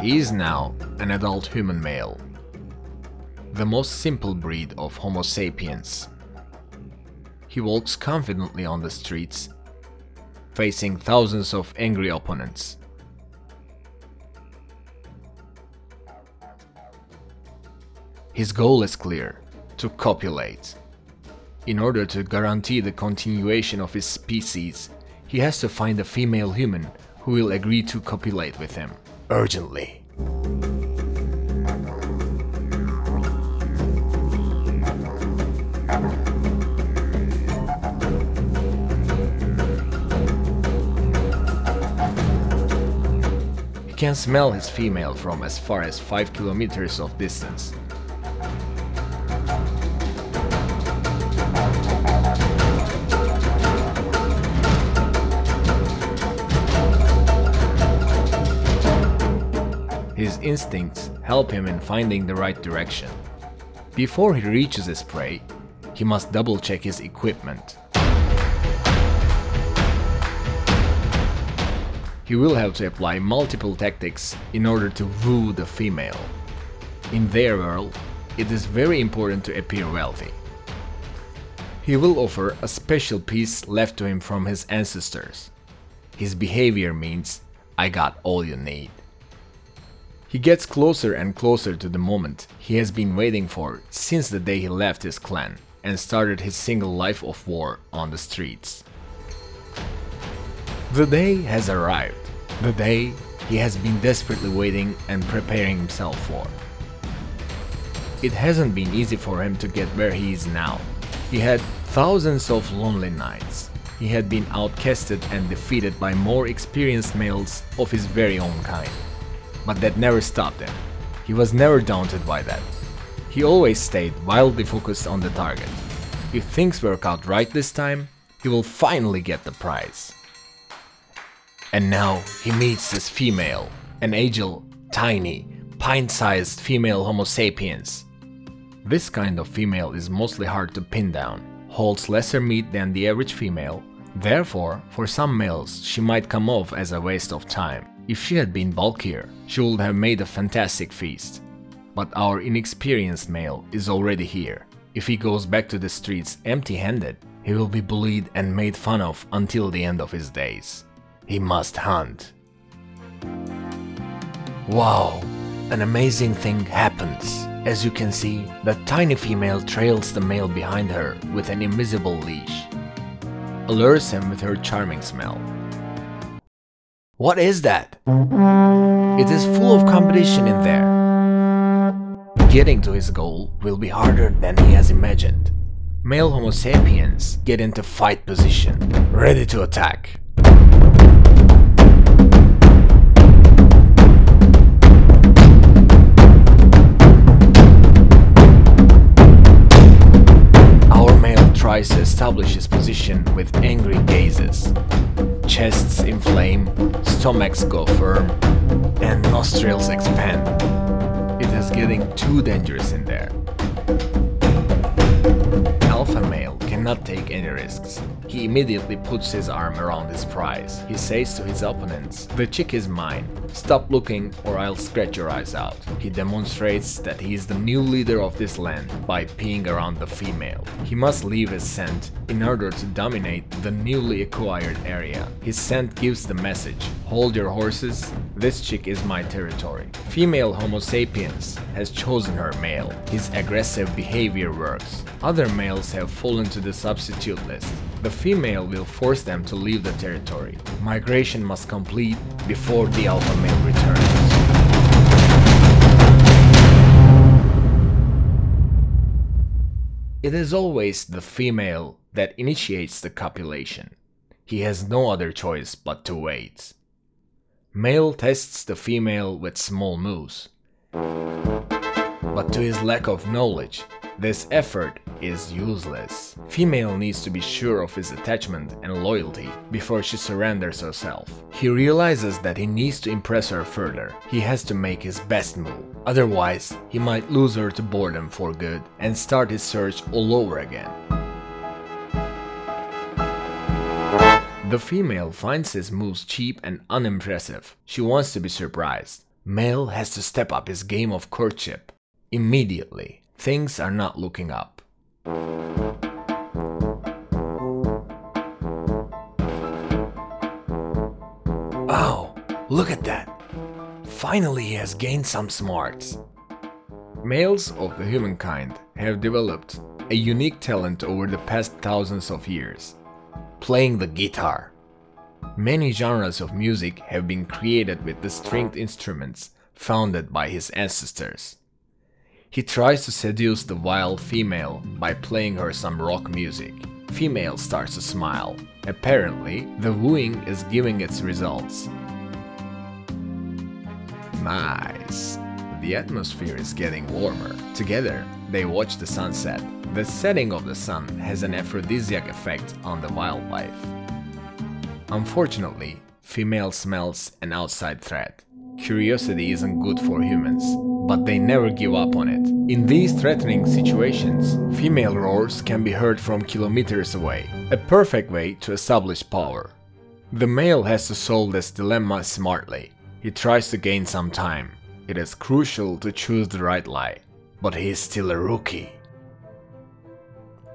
He is now an adult human male, the most simple breed of Homo sapiens. He walks confidently on the streets, facing thousands of angry opponents. His goal is clear: to copulate. In order to guarantee the continuation of his species, he has to find a female human who will agree to copulate with him, urgently. He can smell his female from as far as 5 kilometers of distance. His instincts help him in finding the right direction. Before he reaches his prey, he must double-check his equipment. He will have to apply multiple tactics in order to woo the female. In their world, it is very important to appear wealthy. He will offer a special piece left to him from his ancestors. His behavior means, "I got all you need." He gets closer and closer to the moment he has been waiting for since the day he left his clan and started his single life of war on the streets. The day has arrived, the day he has been desperately waiting and preparing himself for. It hasn't been easy for him to get where he is now. He had thousands of lonely nights. He had been outcasted and defeated by more experienced males of his very own kind. But that never stopped him. He was never daunted by that. He always stayed wildly focused on the target. If things work out right this time, he will finally get the prize. And now he meets this female, an agile, tiny, pint-sized female Homo sapiens. This kind of female is mostly hard to pin down, holds lesser meat than the average female, therefore, for some males she might come off as a waste of time. If she had been bulkier, she would have made a fantastic feast. But our inexperienced male is already here. If he goes back to the streets empty-handed, he will be bullied and made fun of until the end of his days. He must hunt. Wow! An amazing thing happens. As you can see, the tiny female trails the male behind her with an invisible leash. Allures him with her charming smell. What is that? It is full of competition in there. Getting to his goal will be harder than he has imagined. Male Homo sapiens get into fight position, ready to attack. Our male tries to establish his position with angry gazes. Chests inflame, stomachs go firm, and nostrils expand. It is getting too dangerous in there. Alpha male cannot take any risks. He immediately puts his arm around his prize. He says to his opponents, "The chick is mine. Stop looking or I'll scratch your eyes out." He demonstrates that he is the new leader of this land by peeing around the female. He must leave his scent in order to dominate the newly acquired area. His scent gives the message, "Hold your horses, this chick is my territory." Female Homo sapiens has chosen her male. His aggressive behavior works. Other males have fallen to the substitute list. The female will force them to leave the territory. Migration must complete before the alpha male returns. It is always the female that initiates the copulation. He has no other choice but to wait. Male tests the female with small moves. But to his lack of knowledge, this effort is useless. Female needs to be sure of his attachment and loyalty before she surrenders herself. He realizes that he needs to impress her further. He has to make his best move. Otherwise, he might lose her to boredom for good and start his search all over again. The female finds his moves cheap and unimpressive. She wants to be surprised. Male has to step up his game of courtship. Immediately, things are not looking up. Oh, look at that! Finally he has gained some smarts. Males of the humankind have developed a unique talent over the past thousands of years: playing the guitar. Many genres of music have been created with the stringed instruments founded by his ancestors. He tries to seduce the wild female by playing her some rock music. Female starts to smile. Apparently, the wooing is giving its results. Nice. The atmosphere is getting warmer. Together, they watch the sunset. The setting of the sun has an aphrodisiac effect on the wildlife. Unfortunately, female smells an outside threat. Curiosity isn't good for humans, but they never give up on it. In these threatening situations, female roars can be heard from kilometers away, a perfect way to establish power. The male has to solve this dilemma smartly. He tries to gain some time. It is crucial to choose the right lie, but he is still a rookie.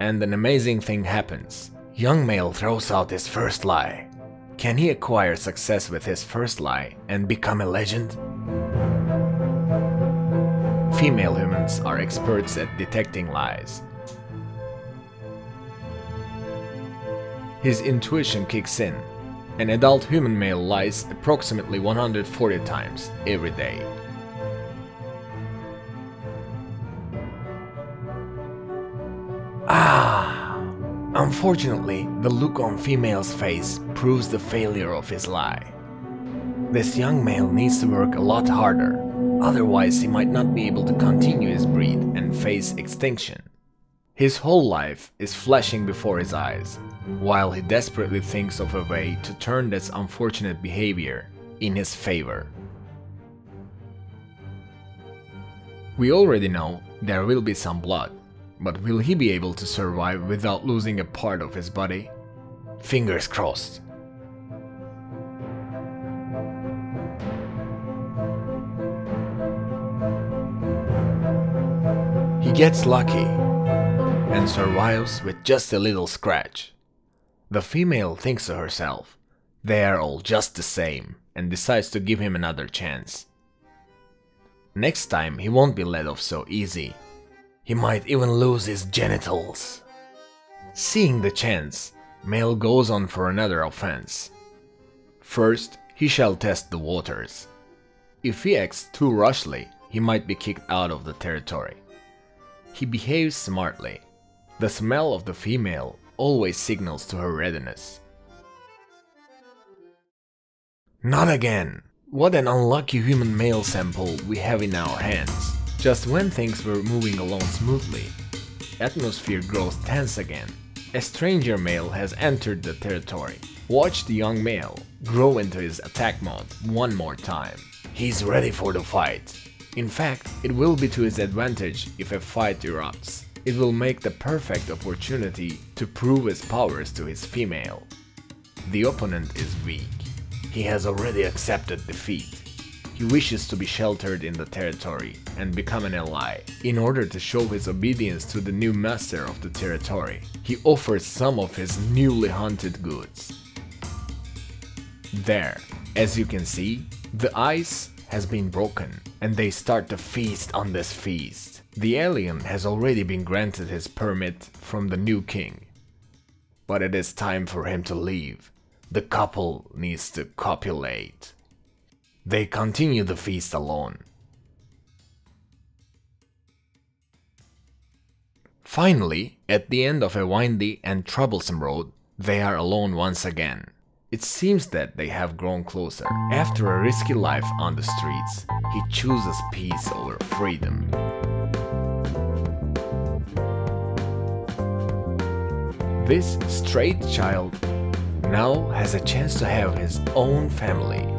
And an amazing thing happens. Young male throws out his first lie. Can he acquire success with his first lie and become a legend? Female humans are experts at detecting lies. His intuition kicks in. An adult human male lies approximately 140 times every day. Unfortunately, the look on female's face proves the failure of his lie. This young male needs to work a lot harder, otherwise he might not be able to continue his breed and face extinction. His whole life is flashing before his eyes, while he desperately thinks of a way to turn this unfortunate behavior in his favor. We already know there will be some blood. But will he be able to survive without losing a part of his body? Fingers crossed. He gets lucky and survives with just a little scratch. The female thinks to herself, they are all just the same, and decides to give him another chance. Next time he won't be let off so easy. He might even lose his genitals. Seeing the chance, male goes on for another offense. First, he shall test the waters. If he acts too rashly, he might be kicked out of the territory. He behaves smartly. The smell of the female always signals to her readiness. Not again! What an unlucky human male sample we have in our hands. Just when things were moving along smoothly, atmosphere grows tense again. A stranger male has entered the territory. Watch the young male grow into his attack mode one more time. He's ready for the fight. In fact, it will be to his advantage if a fight erupts. It will make the perfect opportunity to prove his powers to his female. The opponent is weak. He has already accepted defeat. He wishes to be sheltered in the territory and become an ally. In order to show his obedience to the new master of the territory, he offers some of his newly hunted goods. There, as you can see, the ice has been broken, and they start to feast on this feast. The alien has already been granted his permit from the new king. But it is time for him to leave. The couple needs to copulate. They continue the feast alone. Finally, at the end of a windy and troublesome road, they are alone once again. It seems that they have grown closer. After a risky life on the streets, he chooses peace over freedom. This straight child now has a chance to have his own family.